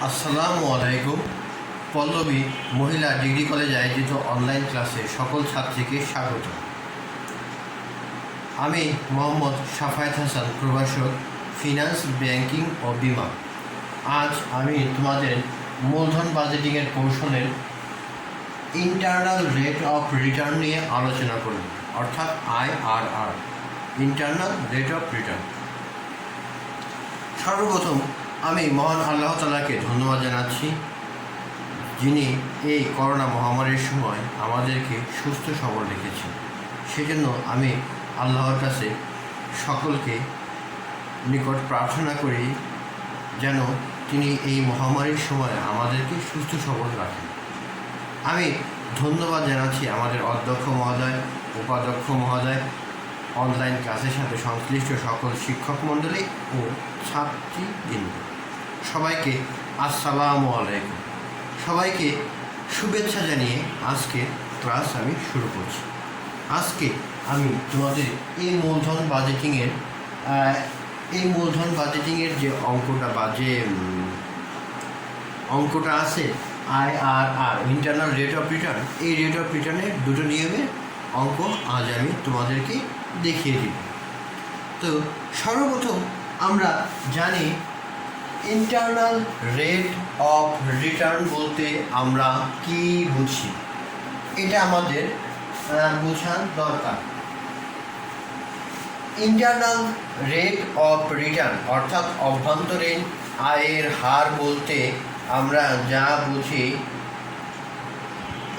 আসসালামু আলাইকুম। পল্লবী মহিলা ডিগ্রি কলেজে আয়োজিত অনলাইন ক্লাসে সকল ছাত্রীকে স্বাগত। আমি মোহাম্মদ শাফায়েত হাসান, প্রভাষক, ফিনান্স, ব্যাংকিং ও বিমা। আজ আমি তোমাদের মূলধন বাজেটিংয়ের কৌশলের ইন্টারনাল রেট অফ রিটার্ন নিয়ে আলোচনা করব, অর্থাৎ IRR, internal rate of return. সর্বপ্রথম আমি মহান আল্লাহ তাআলাকে ধন্যবাদ জানাচ্ছি, যিনি এই করোনা মহামারীর সময় আমাদেরকে সুস্থ সবল রেখেছেন। সেজন্য আমি আল্লাহর কাছে সকলকে নিকট প্রার্থনা করি যেন তিনি এই মহামারীর সময় আমাদেরকে সুস্থ সবল রাখেন। আমি ধন্যবাদ জানাচ্ছি আমাদের অধ্যক্ষ মহোদয়, উপাধ্যক্ষ মহোদয়, অনলাইন ক্লাসের সাথে সংশ্লিষ্ট সকল শিক্ষক মণ্ডলী ও ছাত্রীবৃন্দ। সবাইকে আসসালামু আলাইকুম। সবাইকে শুভেচ্ছা জানিয়ে আজকে ক্লাস আমি শুরু করছি। আজকে আমি তোমাদের এই মূলধন বাজেটিংয়ের যে অঙ্কটা বা যে অঙ্কটা আছে IRR, internal rate of return, এই রেট অফ রিটার্নের দুটো নিয়মের অঙ্ক আজ আমি তোমাদেরকে দেখিয়ে দিব। তো সর্বপ্রথম আমরা জানি ইন্টারনাল রেট অফ রিটার্ন বলতে আমরা কি বুঝি, এটা আমাদের বোঝা দরকার। ইন্টারনাল রেট অফ রিটার্ন অর্থাৎ অভ্যন্তরীণ আয়ের হার বলতে আমরা যা বুঝি,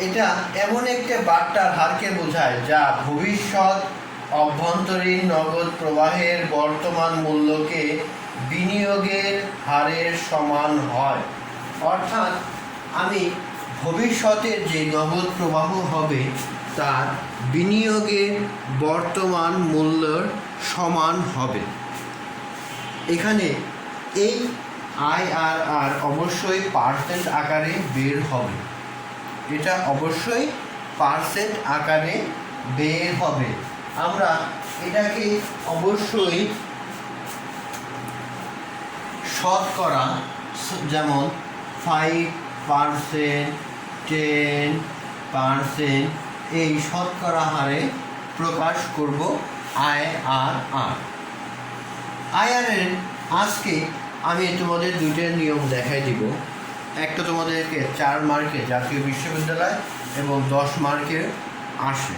এটা এমন একটা বার্তার হারকে বোঝায় যা ভবিষ্যৎ অভ্যন্তরীণ নগদ প্রবাহের বর্তমান মূল্যকে বিনিয়োগের হারের সমান হয়। অর্থাৎ আমি ভবিষ্যতের যে নগদ প্রবাহ হবে তার বিনিয়োগের বর্তমান মূল্যের সমান হবে। এখানে এই IRR অবশ্যই পার্সেন্ট আকারে বের হবে, এটা অবশ্যই পার্সেন্ট আকারে বের হবে। আমরা এটাকে অবশ্যই শতকরা, যেমন 5%, 10%, এই শতকরা হারে প্রকাশ করব IRR। আজকে আমি তোমাদের দুইটা নিয়ম দেখাই দিব। একটা তোমাদেরকে 4 মার্কে জাতীয় বিশ্ববিদ্যালয় এবং 10 মার্কের আসে।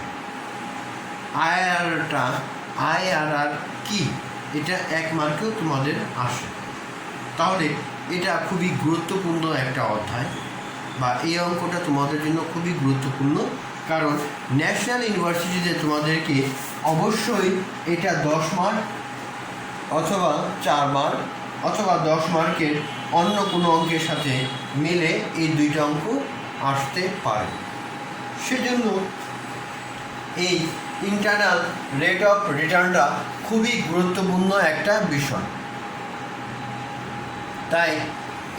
IRR কি, এটা 1 মার্কেও তোমাদের আসে। তাহলে এটা খুবই গুরুত্বপূর্ণ একটা অধ্যায়, বা এই অঙ্কটা তোমাদের জন্য খুবই গুরুত্বপূর্ণ, কারণ ন্যাশনাল ইউনিভার্সিটিতে তোমাদেরকে অবশ্যই এটা 10 মার্ক অথবা 4 মার্ক অথবা 10 মার্কের অন্য কোনো অঙ্কের সাথে মিলে এই দুইটা অঙ্ক আসতে পারে। সেজন্য এই ইন্টারনাল রেট অফ রিটার্নটা খুবই গুরুত্বপূর্ণ একটা বিষয়। তাই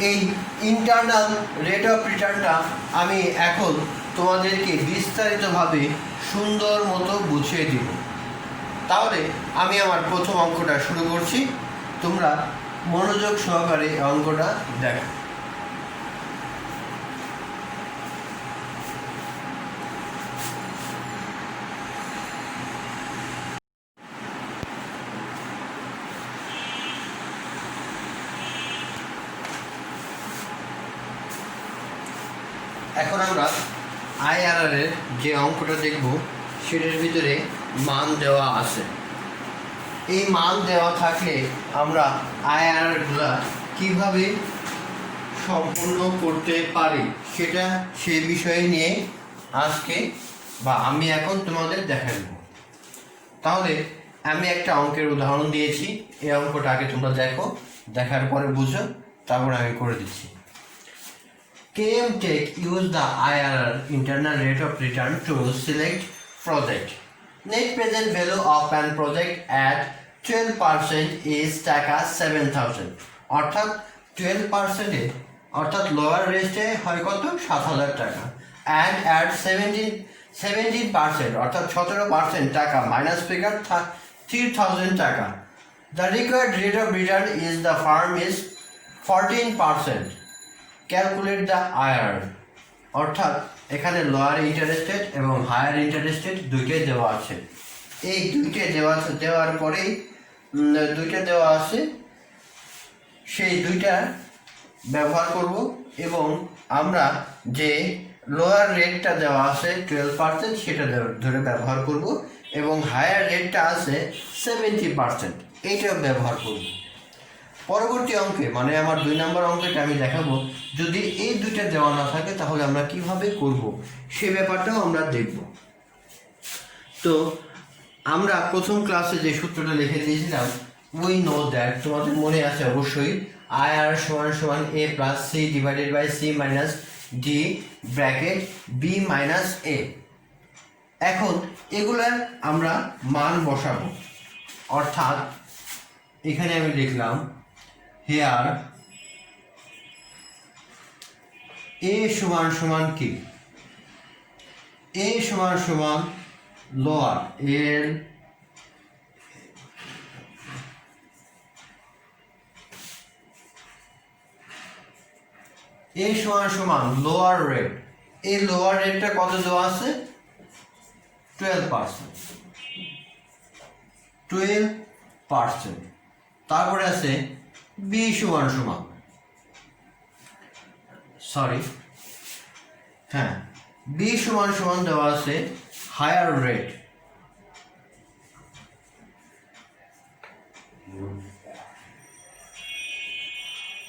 এই ইন্টারনাল রেট অফ রিটার্নটা আমি এখন তোমাদেরকে বিস্তারিতভাবে সুন্দর মতো বুঝিয়ে দিব। তাহলে আমি আমার প্রথম অঙ্কটা শুরু করছি, তোমরা মনোযোগ সহকারে অঙ্কটা দেখো। এখন আমরা IRR এর যে অঙ্কটা দেখব সেটার ভিতরে মান দেওয়া আছে। এই মান দেওয়া থাকলে আমরা IRR-গুলা কীভাবে সম্পূর্ণ করতে পারি সেটা সে বিষয়ে নিয়ে আজকে বা আমি এখন তোমাদের দেখা দেব। তাহলে আমি একটা অঙ্কের উদাহরণ দিয়েছি, এই অঙ্কটা আগে তোমরা দেখো, দেখার পরে বুঝো, তারপর আমি করে দিচ্ছি। KM Tech used the IRR, internal rate of return, to select project. Net present value of an project at 12% is টাকা 7,000। অর্থাৎ 12%-এ অর্থাৎ লোয়ার রেস্টে হয় কত, 7,000 টাকা। অ্যান্ড অ্যাট 17% অর্থাৎ 17% টাকা মাইনাস ফিগার 3,000 টাকা। The required rate of return is the farm is 14%. Calculate the IR, অর্থাৎ এখানে লোয়ার ইন্টারেস্ট রেট এবং হায়ার ইন্টারেস্ট রেট দুইটাই দেওয়া আছে। এই দুইটাই দেওয়ার পরেই দুইটা দেওয়া আছে, সেই দুইটা ব্যবহার করব এবং আমরা যে লোয়ার রেটটা দেওয়া আছে 12% সেটা ধরে ব্যবহার করব এবং হায়ার রেটটা আছে 70%, এইটাও ব্যবহার করব। পরবর্তী অঙ্কে মানে আমার 2 নম্বর অঙ্কটা আমি দেখাবো, যদি এই দুইটা দেওয়া না থাকে তাহলে আমরা কিভাবে করব সে ব্যাপারটাও আমরা দেখব। তো আমরা প্রথম ক্লাসে যে সূত্রটা লিখে দিয়েছিলাম, উই নো দ্যাট, তোমাদের মনে আছে অবশ্যই, IR সমান A plus C divided by C minus D bracket B minus A। এখন এগুলার আমরা মান বসাবো, অর্থাৎ এখানে আমি লিখলাম হেয়ার A সমান কি, A সমান লোয়ার এর A সমান লোয়ার রেট। এই লোয়ার রেটটা কত দেওয়া আছে? 12%। তারপরে আছে B সমান B সমান দেওয়া আছে হায়ার রেট।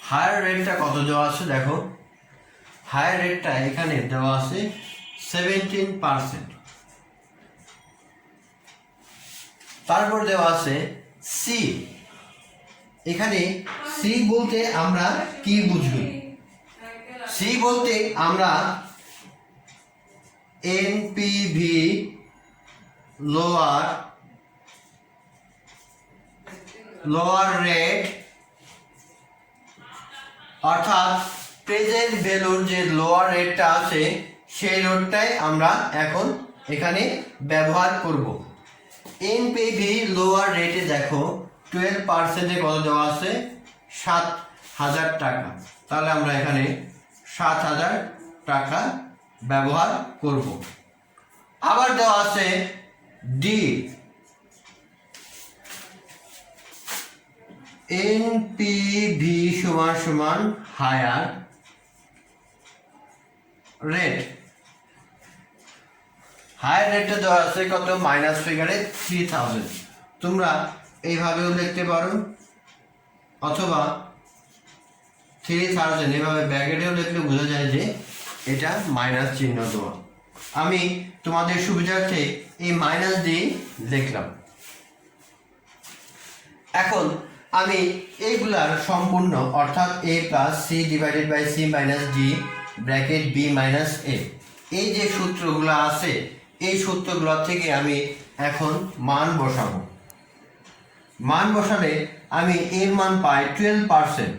হায়ার রেটটা কত দেওয়া আছে দেখো, হায়ার রেটটা এখানে দেওয়া আছে 17%। তারপর দেওয়া আছে C। এখানে C বলতে আমরা কি বুঝবি? C বলতে আমরা NPV লোয়ার রেট, অর্থাৎ প্রেজেন্ট ভ্যালুর যে লোয়ার রেটটা আছে সেই রেটটাই আমরা এখন এখানে ব্যবহার করব। NPV লোয়ার রেটে দেখো 12% কত দেওয়া আছে? 7,000 টাকা। তাহলে আমরা এখানে 7,000 টাকা ব্যবহার করব। আবার দেওয়া আছে D, NPV সমান হায়ার রেট। হায়ার রেটটা দেওয়া আছে কত? মাইনাস ফিগারে 3,000। তোমরা এইভাবেও লিখতে পারো অথবা 3,000 এভাবে ব্র্যাকেটেও লিখলে বোঝা যায় যে এটা মাইনাস চিহ্ন দেওয়া। আমি তোমাদের সুবিধার্থে এই মাইনাস দিয়ে লিখলাম। এখন আমি এইগুলার সম্পূর্ণ, অর্থাৎ A plus C divided by C minus D bracket B minus A, এই যে সূত্রগুলো আছে এই সূত্রগুলো থেকে আমি এখন মান বসাবো। মান বসালে আমি এর মান পাই 12%।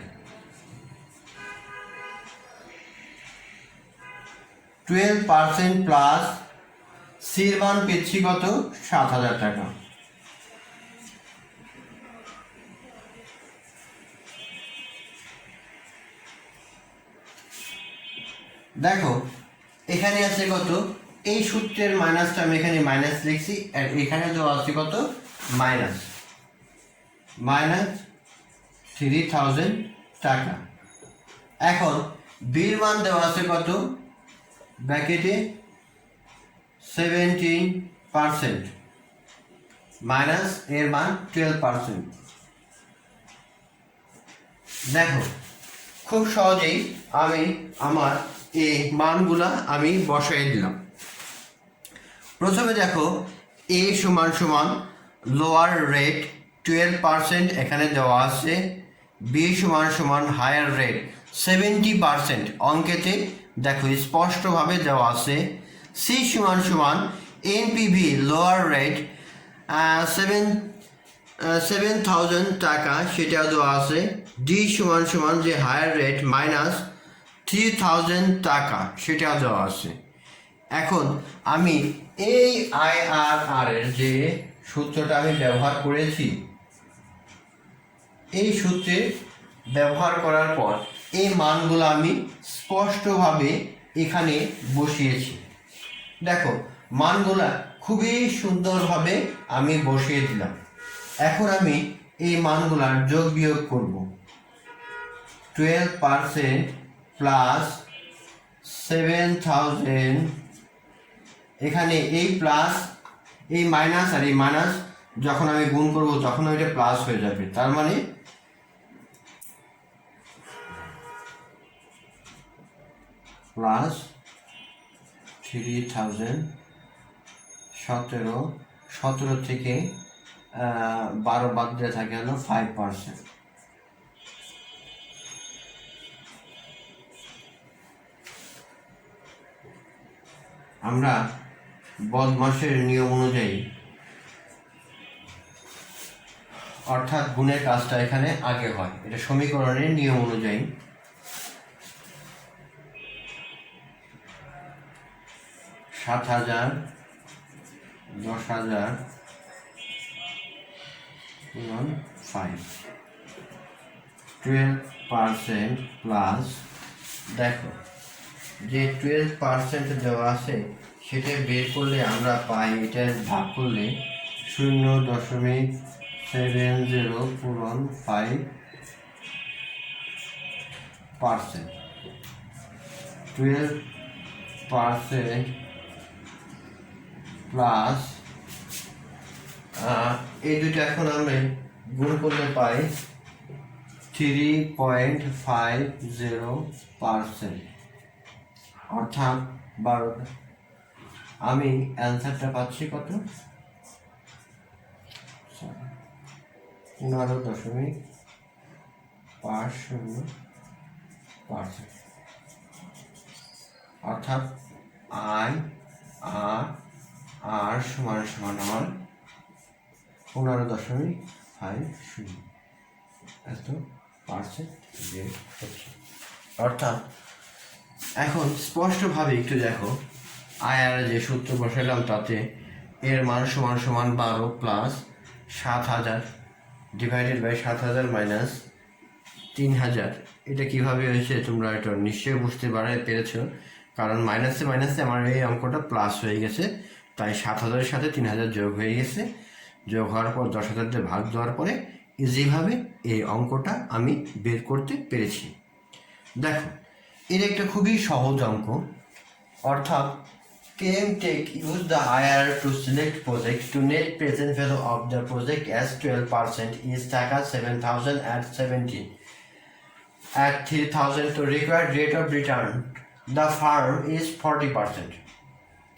12% প্লাস সির মান পেয়েছি কত? 7,000 টাকা। দেখো এখানে আছে কত? এই সূত্রের মাইনাসটা আমি এখানে মাইনাস লিখছি, আর এখানে দেওয়া আছে কত? মাইনাস 3,000 টাকা। এখন বির মান দেওয়া আছে কত? ব্র্যাকেটে 17% মাইনাস এর মান 12%। দেখো খুব সহজেই আমি আমার এই মানগুলা আমি বসাই দিলাম। প্রথমে দেখো A সমান লোয়ার রেট 12% এখানে দেওয়া আছে, B সমান হায়ার রেট 70% অঙ্কেতে দেখো স্পষ্টভাবে দেওয়া আছে, C সমান NPV লোয়ার রেট 7,000 টাকা সেটাও দেওয়া আছে, D সমান যে হায়ার রেট মাইনাস 3,000 টাকা সেটাও দেওয়া আছে। এখন আমি এই IRR এর যে সূত্রটা আমি ব্যবহার করেছি, এই সূত্রে ব্যবহার করার পর এই মানগুলো আমি স্পষ্টভাবে এখানে বসিয়েছি। দেখো মানগুলা খুবই সুন্দরভাবে আমি বসিয়ে দিলাম। এখন আমি এই মানগুলার যোগ বিয়োগ করব। 12% প্লাস 7,000, এখানে এই প্লাস এই মাইনাস আর এই মাইনাস যখন আমি গুণ করব তখন ওইটা প্লাস হয়ে যাবে, তার মানে প্লাস 3,000, 17 থেকে 12 বাদ দিয়ে থাকে হলো 5%। আমরা বদমাশের নিয়ম অনুযায়ী অর্থাৎ গুণের কাজটা এখানে আগে হয়, এটা সমীকরণের নিয়ম অনুযায়ী। 7,000, 10,000 গুণন 5, 12% প্লাস, দেখো যে 12% দেওয়া আছে সেটা বের করলে আমরা পাই, এটা ভাগ করলে 0.70 পূরণ 5%। 12% প্লাস এই দুটো এখন আমরা গুণ করলে পাই 3.50%, অর্থাৎ 12। আমি অ্যান্সারটা পাচ্ছি কত? 15.50%, অর্থাৎ আর সমান সমান আমার 15.50 এত পার্সেন্ট বের হচ্ছে। অর্থাৎ এখন স্পষ্টভাবে একটু দেখো, আর যে সূত্র বসালাম তাতে এর মান সমান সমান 12 প্লাস 7,000 ডিভাইডেড বাই 7,000 মাইনাস 3,000। এটা কিভাবে হয়েছে তোমরা এটা নিশ্চয়ই বুঝতে পেরেছ, কারণ মাইনাসে মাইনাসে আমার এই অঙ্কটা প্লাস হয়ে গেছে, তাই 7,000-এর সাথে 3,000 যোগ হয়ে গেছে। যোগ হওয়ার পর 10,000 দিয়ে ভাগ দেওয়ার পরে ইজিভাবে এই অঙ্কটা আমি বের করতে পেরেছি। দেখো এর একটা খুবই সহজ অঙ্ক, অর্থাৎ KMTech use the IRR to select project to net present value of the project as 12% is Taka 7,000 at 17 at 3,000 to required rate of return the firm is 40%.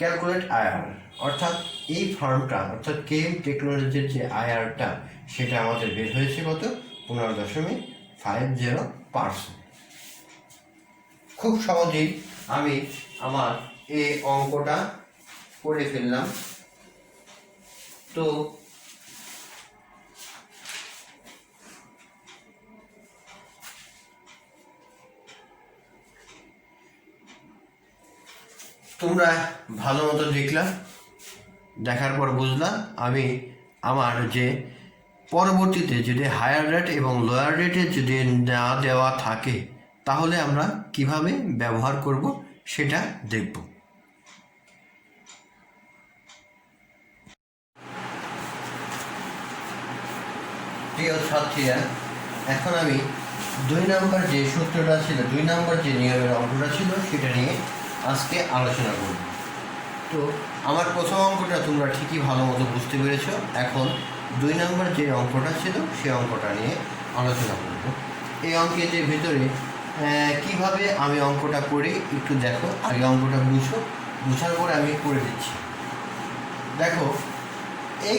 Calculate IRR, অর্থাৎ এই ফার্মটা অর্থাৎ KM টেকনোলজির যে IRRটা সেটা আমাদের বের হয়েছে কত? 15.50%। খুব সহজেই আমি আমার এই অঙ্কটা করে ফেললাম। তো তোমরা ভালো মতো দেখলা, দেখার পর বুঝলাম আমি আমার যে পরবর্তীতে যদি হায়ার রেট এবং লোয়ার রেটে যদি না দেওয়া থাকে তাহলে আমরা কিভাবে ব্যবহার করব সেটা দেখব। প্রিয় ছাত্রীরা, এখন আমি 2 নম্বর যে সূত্রটা ছিল, 2 নম্বর যে নিয়মের অঙ্কটা ছিল সেটা নিয়ে আজকে আলোচনা করব। তো আমার প্রথম অঙ্কটা তোমরা ঠিকই ভালো মতো বুঝতে পেরেছ। এখন 2 নম্বর যে অঙ্কটা ছিল সেই অঙ্কটা নিয়ে আলোচনা করব। এই অঙ্কের যে ভিতরে কিভাবে আমি অঙ্কটা করি একটু দেখো, আগে অঙ্কটা বুঝার পরে আমি করে দিচ্ছি। দেখো,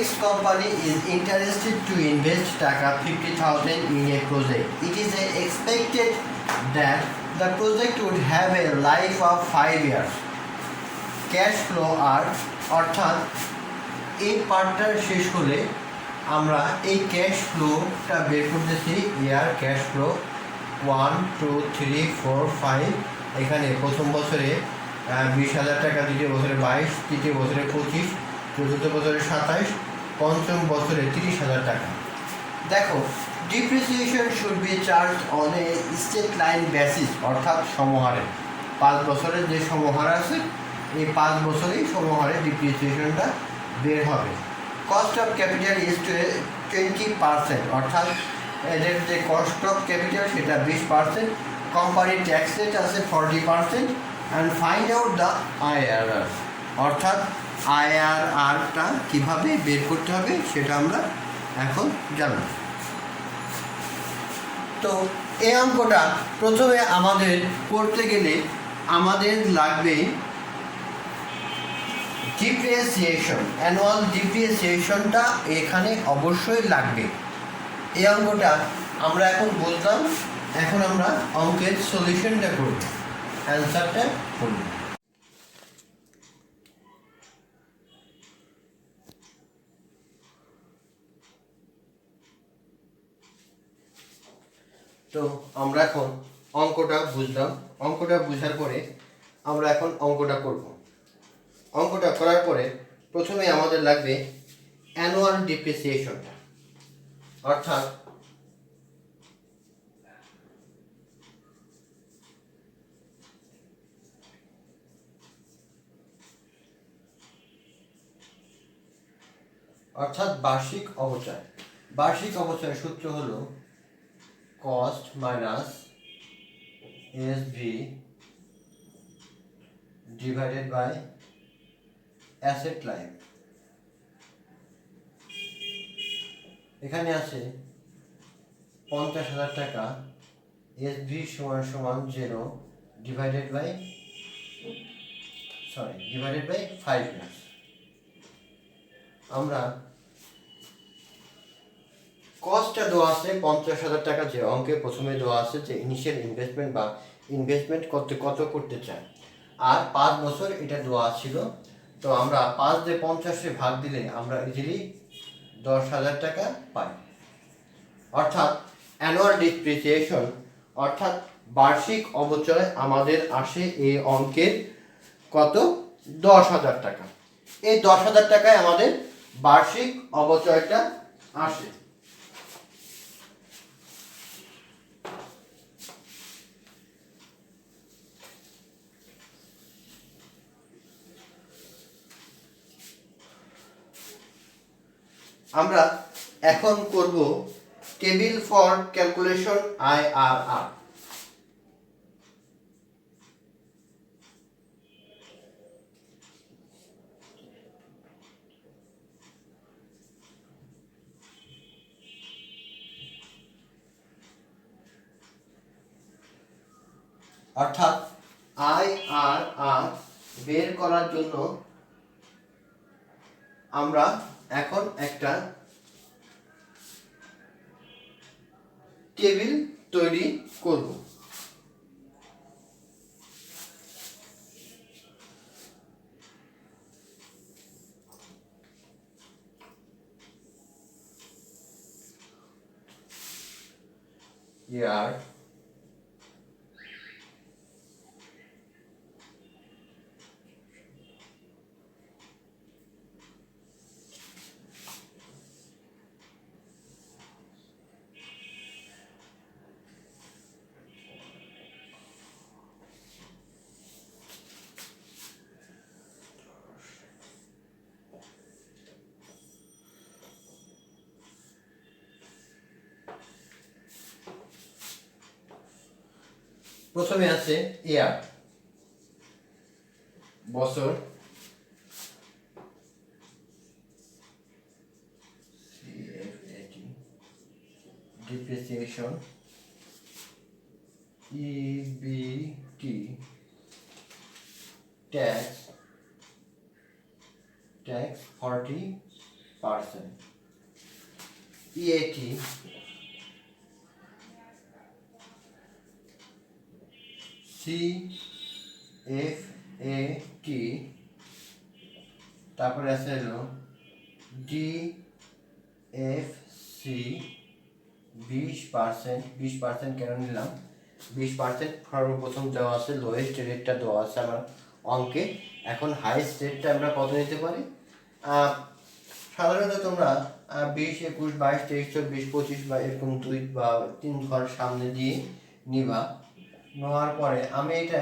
X company is interested to invest Taka 50,000 in a project. It is expected that the project would have a life of 5 years. Cash flow are, অর্থাৎ এই পার্টটা শেষ হলে আমরা এই ক্যাশ ফ্লোটা বের করতেছি। ইয়ার ক্যাশ ফ্লো 1, 2, 3, 4, 5। এখানে প্রথম বছরে 20,000 টাকা, দ্বিতীয় বছরে 22, তৃতীয় বছরে 25, চতুর্থ বছরে 27, পঞ্চম বছরে 30,000 টাকা। দেখো depreciation should be charge on a state line basis, অর্থাৎ সমহারে। 5 বছরের যে সমহার আছে এই 5 বছরেই সমহারে ডিপ্রিসিয়েশনটা বের হবে। কস্ট অফ ক্যাপিটাল ইজ 20%, অর্থাৎ এদের যে কস্ট অফ ক্যাপিটাল সেটা 20%। কোম্পানির ট্যাক্স রেট আছে 40%। And find out the IRR, অর্থাৎ আইআরআরটা কীভাবে বের করতে হবে সেটা আমরা এখন জানব। তো এই অঙ্কটা প্রথমে আমাদের করতে গেলে আমাদের লাগবে ডিপ্রিসিয়েশন, অ্যানুয়াল ডিপ্রিসিয়েশনটা এখানে অবশ্যই লাগবে। এই অঙ্কটা আমরা এখন বুঝলাম, এখন আমরা অঙ্কের সলিউশনটা করব, অ্যান্সারটা করব। তো আমরা এখন অঙ্কটা বুঝলাম, অঙ্কটা বোঝার পরে আমরা এখন অঙ্কটা করব। অঙ্কটা করার পরে প্রথমে আমাদের লাগবে অ্যানুয়াল ডিপ্রিসিয়েশনটা, অর্থাৎ বার্ষিক অপচয়। বার্ষিক অপচয়ের সূত্র হলো cost minus SV divided by asset life. এখানে আছে 50,000 টাকা, এসভি সমান 0 ডিভাইডেড বাই 5 ইয়ার্স। আমরা কস্টটা দেওয়া আছে 50,000 টাকা, যে অঙ্কে প্রথমে দেওয়া আছে যে ইনিশিয়াল ইনভেস্টমেন্ট বা ইনভেস্টমেন্ট কত করতে চায়, আর 5 বছর এটা দেওয়া ছিল। তো আমরা 5 দিয়ে 50 ভাগ দিলে আমরা ইজিলি 10,000 টাকা পাই। অর্থাৎ অ্যানুয়াল ডিপ্রিসিয়েশন অর্থাৎ বার্ষিক অবচয় আমাদের আসে এই অঙ্কের কত, 10,000 টাকা। এই 10,000 টাকায় আমাদের বার্ষিক অবচয়টা আসে। আমরা এখন করব টেবিল ফর ক্যালকুলেশন আইআরআর। অর্থাৎ আইআরআর বের করার জন্য আমরা এখন একটা টেবিল তৈরি করব। ইয়ার প্রথমে আছে ইয়ার, বছর, depreciation, EBIT, tax 40%, EAT, CFAT, তারপরে আছে হলো ডিএফসি 20%। কেন নিলাম 20%? সর্বপ্রথম দেওয়া আছে লোয়েস্ট রেটটা দেওয়া আছে আমার অঙ্কে। এখন হাইয়েস্ট রেটটা আমরা কত নিতে পারি, সাধারণত তোমরা 20, 21, 22, 23, 24, 25 বা এরকম 2 বা 3 ঘর সামনে দিয়ে নিবা। নেওয়ার পরে আমি এটা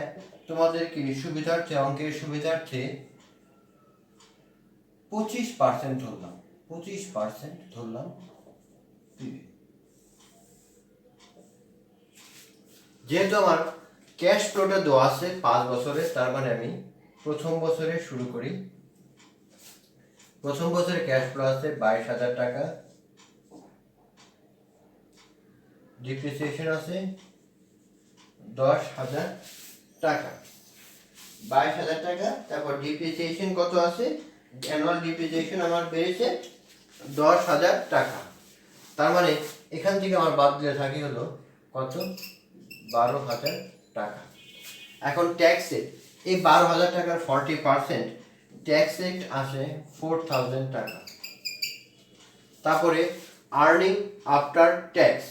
তোমাদেরকে সুবিধার্থে, অঙ্কের সুবিধার্থে 25% ধরলাম, 25% ধরলাম। যেহেতু আমার ক্যাশ ফ্লোটা দেওয়া আছে 5 বছরের, তার মানে আমি প্রথম বছরে শুরু করি। প্রথম বছরে ক্যাশ ফ্লো আছে 22,000 টাকা, ডিপ্রিসিয়েশন আছে 10,000 টাকা। 22,000 টাকা, তারপর ডিপ্রিসিয়েশন কত আছে? অ্যানুয়াল ডিপ্রিসিয়েশন আমার বেড়েছে 10,000 টাকা। তার মানে এখান থেকে আমার বাদ দিলে থাকি হলো কত? 12,000 টাকা। এখন ট্যাক্স রেট, এই 12,000 টাকার 40% ট্যাক্স রেট আসে 4,000 টাকা। তারপরে earning after tax,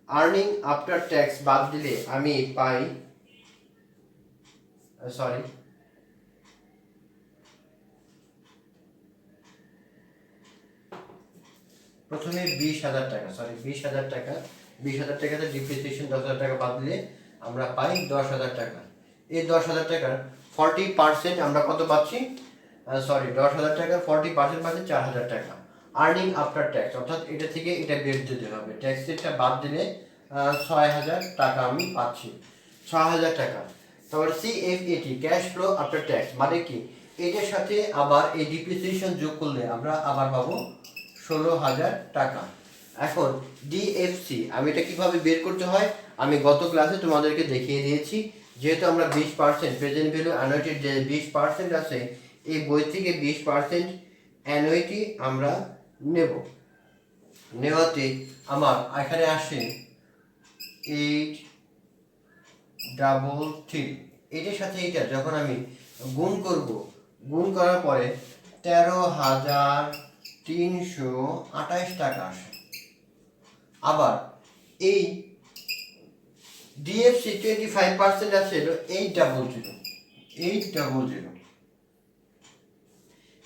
earning after tax বাদ দিলে আমি পাই, সরি প্রথমে 20,000 টাকা, 20,000 টাকা, 20,000 টাকাতে ডিপ্রিসিয়েশন 10,000 টাকা বাদ দিলে আমরা পাই 10,000 টাকা। এই 10,000 টাকার 40% আমরা কত পাচ্ছি? 10,000 টাকার 40% পাচ্ছি 4,000 টাকা। আর্নিং আফটার ট্যাক্স, অর্থাৎ এটা থেকে এটা বের দিতে হবে, ট্যাক্স রেটটা বাদ দিলে 6,000 টাকা আমি পাচ্ছি, 6,000 টাকা। তারপর CFAT, cash flow after tax, মানে কি? এটার সাথে আবার এই ডিপ্রিসিয়েশন যোগ করলে আমরা আবার পাবো 16,000 টাকা। এখন ডিএফসি, আমি এটা কিভাবে বের করতে হয় আমি গত ক্লাসে তোমাদেরকে দেখিয়ে দিয়েছি। যেহেতু আমরা 20% প্রেজেন্ট ভ্যালু অ্যানুইটির যে 20% আছে, এই বই থেকে 20% অ্যানুইটি আমরা নেব। নেওয়াতে আমার এখানে আসে 833, এটার সাথে এটা যখন আমি গুণ করব, গুণ করার পরে 13,328 টাকা আসে। আবার এই ডিএফসি 25% আছে 800, 800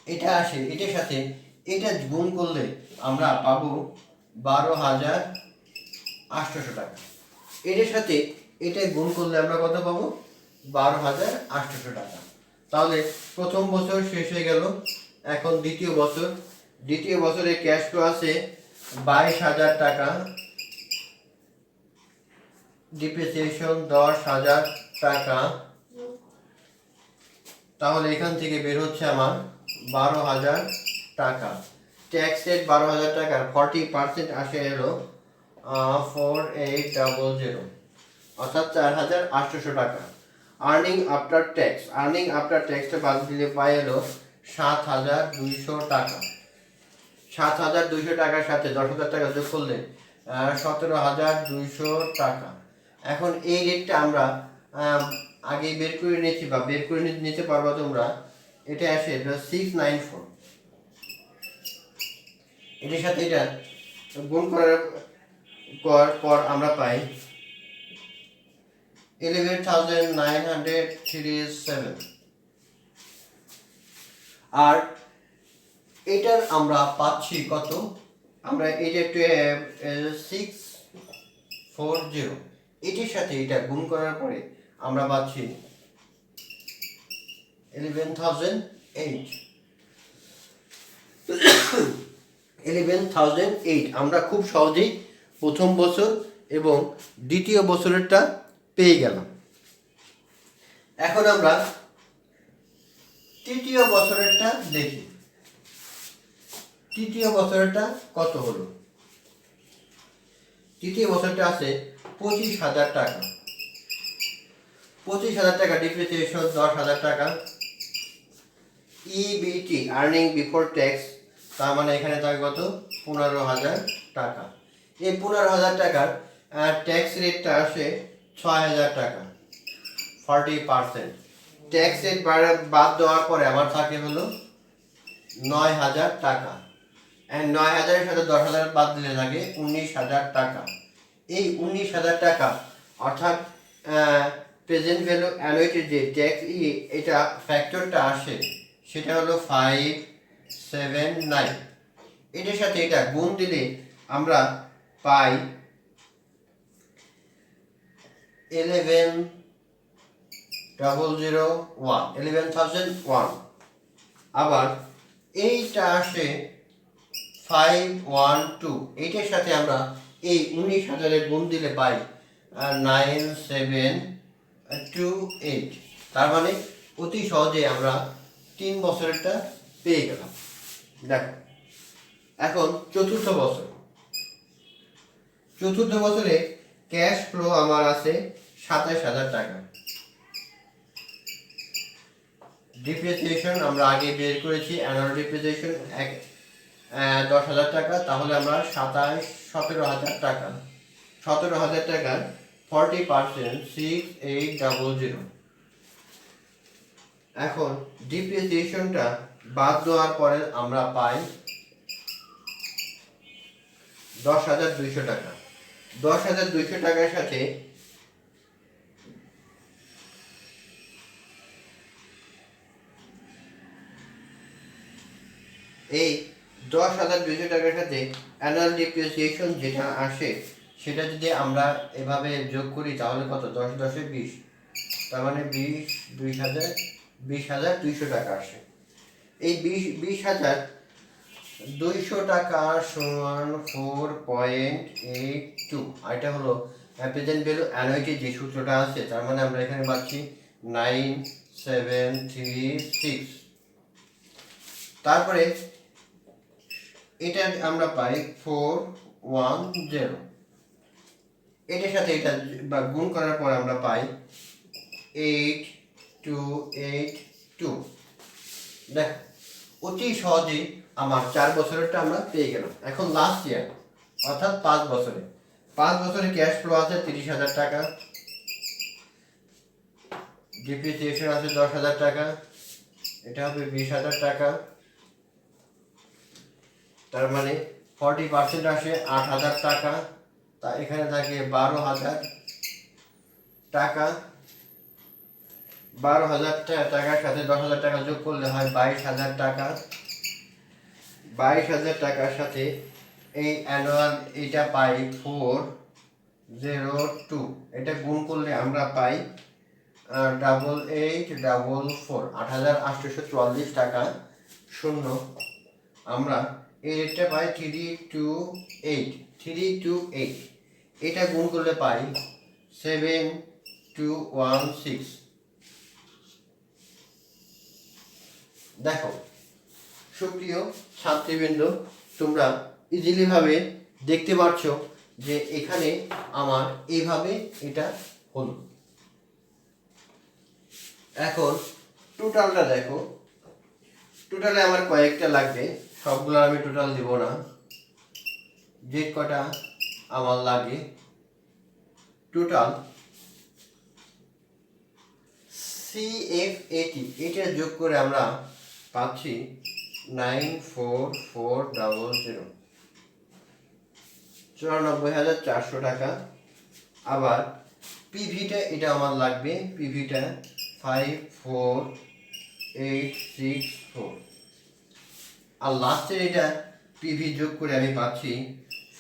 এটা আসে, এটার সাথে এটা গুণ করলে আমরা পাবো 12,800 টাকা। এটার সাথে এটা গুণ করলে আমরা কত পাবো? 12,800 টাকা। তাহলে প্রথম বছর শেষ হয়ে গেল। এখন দ্বিতীয় বছর, দ্বিতীয় বছরে ক্যাশ ফ্লো আছে 22,000 টাকা, ডিপ্রিসিয়েশন 10,000 টাকা। তাহলে এখান থেকে বের হচ্ছে আমার 12,000 টাকা। ট্যাক্স রেট 12,000 টাকার 40% আসে এলো 4,800, অর্থাৎ 4,800 টাকা। Earning after tax, earning after ট্যাক্সটা বাদ দিলে পাই এলো 7,200 টাকা। 7,200 টাকার সাথে 10,000 টাকা যোগ করলে 17,200 টাকা। এখন এই রেটটা আমরা আগে বের করে নিয়েছি বা বের করে নিতে পারবা তোমরা। এটা আসে 694, এটার সাথে এটা গুণ করার পর আমরা পাই 11,937। আর এটার আমরা পাচ্ছি কত? আমরা এটা 640, এটির সাথে এটা গুণ করার পরে আমরা পাচ্ছি 11,008। 11,008 আমরা খুব সহজেই প্রথম বছর এবং দ্বিতীয় বছরেরটা পেয়ে গেলাম। এখন আমরা তৃতীয় বছরেরটা দেখি, তৃতীয় বছরেরটা কত হলো? তৃতীয় বছরটা আছে 25,000 টাকা, 25,000 টাকা, ডিপ্রিসিয়েশন 10,000 টাকা। ইবিটি, আর্নিং বিফোর ট্যাক্স, তার মানে এখানে থাকে কত? 15,000 টাকা। এই 15,000 টাকার ট্যাক্স রেটটা আসে 6,000 টাকা, 40%। ট্যাক্স রেট বাদ দেওয়ার পরে আমার থাকে হলো 9,000 টাকা। 9,000-এর সাথে 10,000 বাদ দিলে লাগে 19,000 টাকা। এই 19,000 টাকা অর্থাৎ প্রেজেন্ট ভ্যালু অ্যানুইটির যে ট্যাক্স এটা ফ্যাক্টরটা আসে সেটা হলো 579। এটার সাথে এটা গুণ দিলে আমরা পাই 11,001 আবার এইটা আসে 512 এইটার সাথে আমরা এই 19,000 গুণ দিলে পাই 9728 তার মানে অতি সহজে আমরা 3 বছরেরটা পেয়ে গেলাম। দেখো এখন চতুর্থ বছরে ক্যাশ ফ্লো আমার আছে 27,000 টাকা। ডিপ্রিসিয়েশন আমরা আগে বের করেছি, অ্যানুয়াল ডিপ্রিসিয়েশন 10,000 টাকা, তাহলে আমরা 17,000 টাকা, 17,000 টাকার 40% 6800। এখন ডিপ্রিসিয়েশনটা বাদ দেওয়ার পরে আমরা পাই 10,200 টাকা। 10,200 টাকার সাথে এই 10,200 টাকার সাথে অ্যানুয়াল ডিপ্রিসিয়েশন যেটা আসে সেটা যদি আমরা এভাবে যোগ করি তাহলে কত, 10 10 20, তার মানে 20,200 টাকা আসে। এই 20,200 টাকা সমান 4.82, আর এটা হলো প্রেজেন্ট ভ্যালু অ্যানুইটি যে সূত্রটা আছে, তার মানে আমরা এখানে পাচ্ছি 9736। তারপরে এটা আমরা পাই 410, এটার সাথে এটা বা গুণ করার পর আমরা পাই 8282। দেখ অতি সহজেই আমার 4 বছরেরটা আমরা পেয়ে গেলাম। এখন লাস্ট ইয়ার অর্থাৎ 5 বছরে ক্যাশ ফ্লো আছে 30,000 টাকা, ডিপ্রিসিয়েশন আছে 10,000 টাকা, এটা হবে 20,000 টাকা, তার মানে 40% আসে 8,000 টাকা, তা এখানে থাকে 12,000 টাকা। 12,000 টাকার সাথে 10,000 টাকা যোগ করলে হয় 22,000 টাকা। 22,000 টাকার সাথে এই অ্যানুয়াল এটা পাই 402, এটা গুণ করলে আমরা পাই 8844, 8,844 টাকা শূন্য। আমরা এই রেটটা পাই 328, এটা গুণ করলে পাই 7216। দেখো সুপ্রিয় ছাত্রীবৃন্দ, তোমরা ইজিলি ভাবে দেখতে পাচ্ছ যে এখানে আমার এইভাবে এটা হলো। এখন টোটালটা দেখো, টোটালে আমার কয়েকটা লাগবে, সবগুলো আমি টোটাল দিব না, যে কটা আমার লাগে টোটাল CFAT এটা যোগ করে আমরা পাচ্ছি 94400, 94,400 টাকা। আবার পিভিটা এটা আমার লাগবে, পিভিটা 54864, আর লাস্টের এটা পিভি যোগ করে আমি পাচ্ছি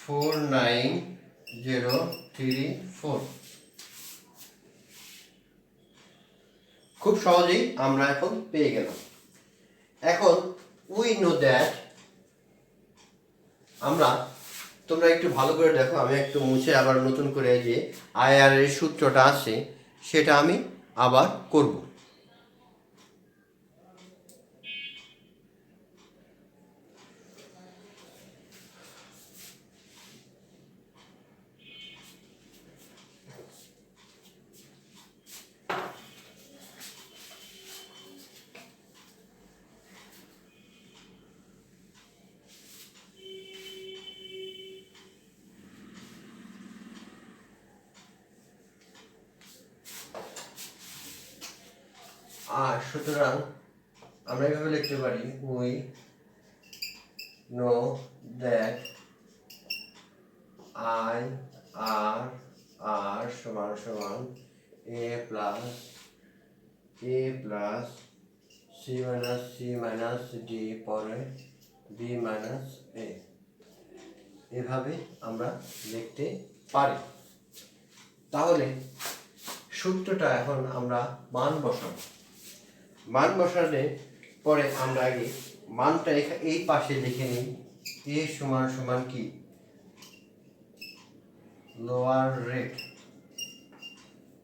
49034। খুব সহজেই আমরা এখন পেয়ে গেলাম। এখন উই নো দ্যাট আমরা, তোমরা একটু ভালো করে দেখো, আমি একটু মুছে আবার নতুন করে যে আইআর এর সূত্রটা আছে সেটা আমি আবার করব। আর সুতরাং আমরা এভাবে লিখতে পারি, উই নো দ্যাট আই আর আর সমান সমান এ প্লাস সি মাইনাস ডি পরে বি মাইনাস এ, এভাবে আমরা লিখতে পারি। তাহলে সূত্রটা এখন আমরা মান বসাবো। মান বসালে পরে আমরা আগে মানটা এই পাশে লিখে নিই। এ সমান সমান কি, লোয়ার রেট।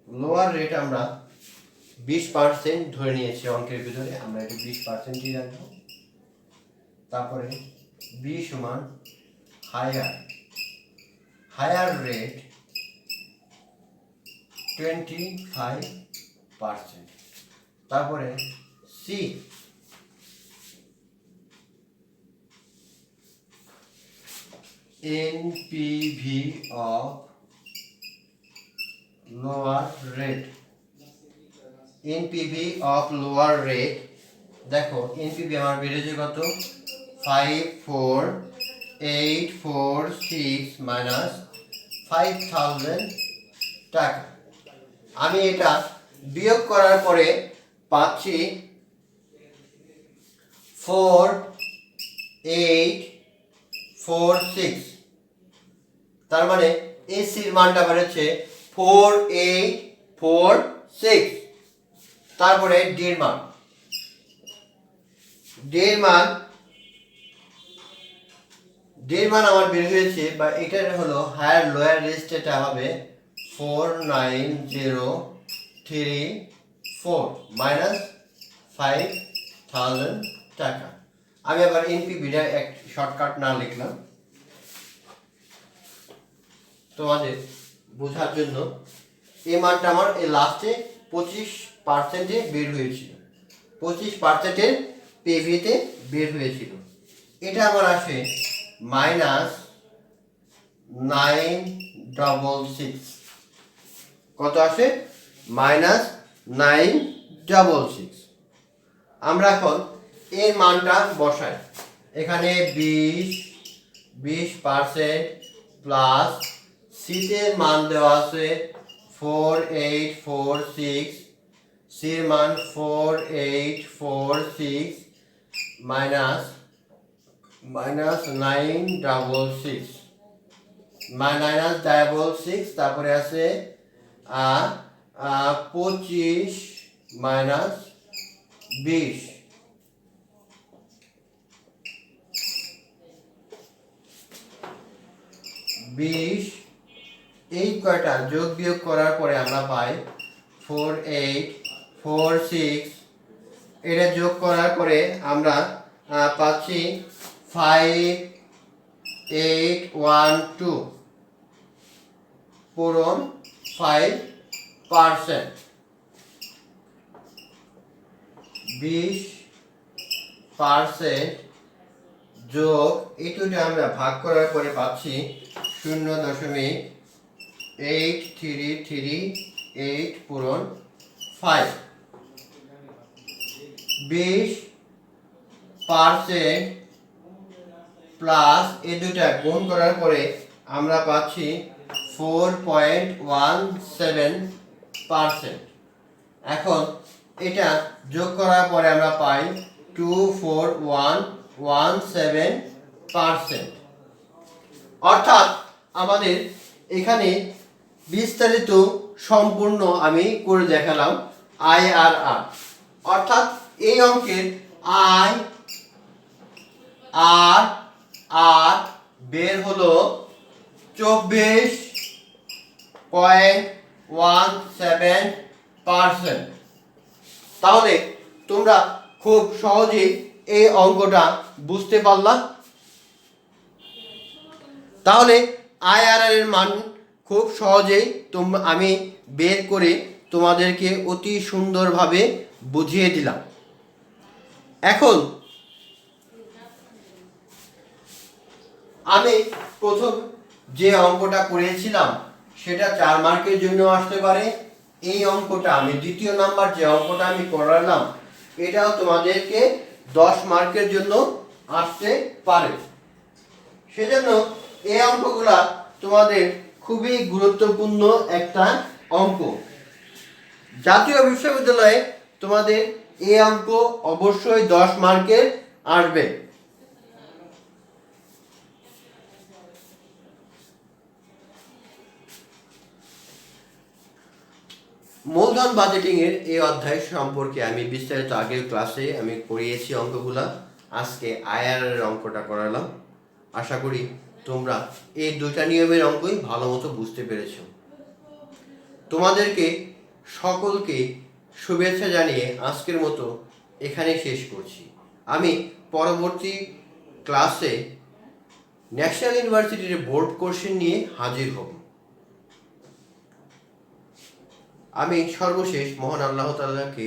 লোয়ার রেট আমরা 20% ধরে নিয়েছি অঙ্কের ভিতরে, আমরা এটা 20%ই রাখবো। তারপরে বি সমান হায়ার, হায়ার রেট 25%। তারপরে C NPV of lower rate. NPV of lower rate, দেখো এনপিভি আমার বেড়েছে কত, 54,846 মাইনাস 5,000 টাকা। আমি এটা বিয়োগ করার পরে পাচ্ছি 4846। তার মানে এসির মানটা বেড়েছে 4846। তারপরে ডির মান, ডির মান আমার বের হয়েছে, বা এটার হলো হায়ার লোয়ার রেস্ট, এটা হবে 49034 মাইনাস 5,000 টাকা। আমি আবার এনপিভিটা এক শর্টকাট না লিখলাম তোমাদের বোঝার জন্য। এই মানটা আমার এই লাস্টে 25%-এ বের হয়েছিল, 25%-এর পিভিতে বের হয়েছিল। এটা আমার আসে মাইনাস 966। কত আসে, মাইনাস 966। আমরা এখন এর মানটা বসাই। এখানে 20% প্লাস সিটের মান দেওয়া আছে 4846, সির মান 4846 মাইনাস 966, তারপরে আছে 25 মাইনাস 20, এই কয়টা যোগ বিয়োগ করার পরে আমরা পাই 4846। এটা যোগ করার পরে আমরা পাচ্ছি 5812 পূরণ 5%। 20% যোগ এইটুকু আমরা ভাগ করার পরে পাচ্ছি 0.8338 পূরণ 5। 20% প্লাস এই দুটা গুণ করার পরে আমরা পাচ্ছি 4.17%। এখন এটা যোগ করার পরে আমরা পাই 24117%। অর্থাৎ আমাদের এখানে বিস্তারিত সম্পূর্ণ আমি করে দেখালাম IRR। অর্থাৎ এই অঙ্কের IRR বের হলো 24.17%। তাহলে তোমরা খুব সহজেই এই অঙ্কটা বুঝতে পারলা। তাহলে IRR এর মান খুব সহজেই আমি বের করে তোমাদেরকে অতি সুন্দরভাবে বুঝিয়ে দিলাম। এখন আমি প্রথম যে অঙ্কটা করেছিলাম সেটা 4 মার্কের জন্য আসতে পারে। এই অঙ্কটা আমি দ্বিতীয় নাম্বার যে অঙ্কটা আমি করালাম এটাও তোমাদেরকে 10 মার্কের জন্য আসতে পারে। সেজন্য এই অঙ্কগুলা তোমাদের খুবই গুরুত্বপূর্ণ একটা অঙ্ক। জাতীয় বিশ্ববিদ্যালয়ে তোমাদের এই অঙ্ক অবশ্যই 10 মার্কের আসবে। মূলধন বাজেটিংয়ের এই অধ্যায় সম্পর্কে আমি বিস্তারিত আগের ক্লাসে আমি করিয়েছি অঙ্কগুলা। আজকে আইআরআর অঙ্কটা করালাম। আশা করি তোমরা এই দুইটা নিয়মের অঙ্কই ভালো মতো বুঝতে পেরেছ। তোমাদেরকে সকলকে শুভেচ্ছা জানিয়ে আজকের মতো এখানে শেষ করছি। আমি পরবর্তী ক্লাসে ন্যাশনাল ইউনিভার্সিটির বোর্ড কোশ্চেন নিয়ে হাজির হব। আমি সর্বশেষ মহান আল্লাহ তাআলাকে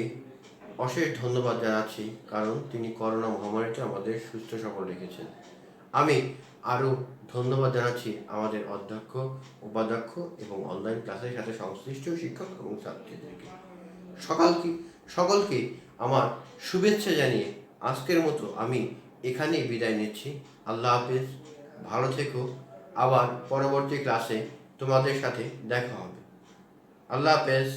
অশেষ ধন্যবাদ জানাচ্ছি, কারণ তিনি করোনা মহামারীতে আমাদের সুস্থ সবল রেখেছেন। আমি আরও ধন্যবাদ জানাচ্ছি আমাদের অধ্যক্ষ, উপাধ্যক্ষ এবং অনলাইন ক্লাসের সাথে সংশ্লিষ্ট শিক্ষক এবং ছাত্রীদেরকে। সকলকে আমার শুভেচ্ছা জানিয়ে আজকের মতো আমি এখানেই বিদায় নিচ্ছি। আল্লাহ হাফেজ, ভালো থেকো। আবার পরবর্তী ক্লাসে তোমাদের সাথে দেখা হবে। আল্লাহ হাফেজ।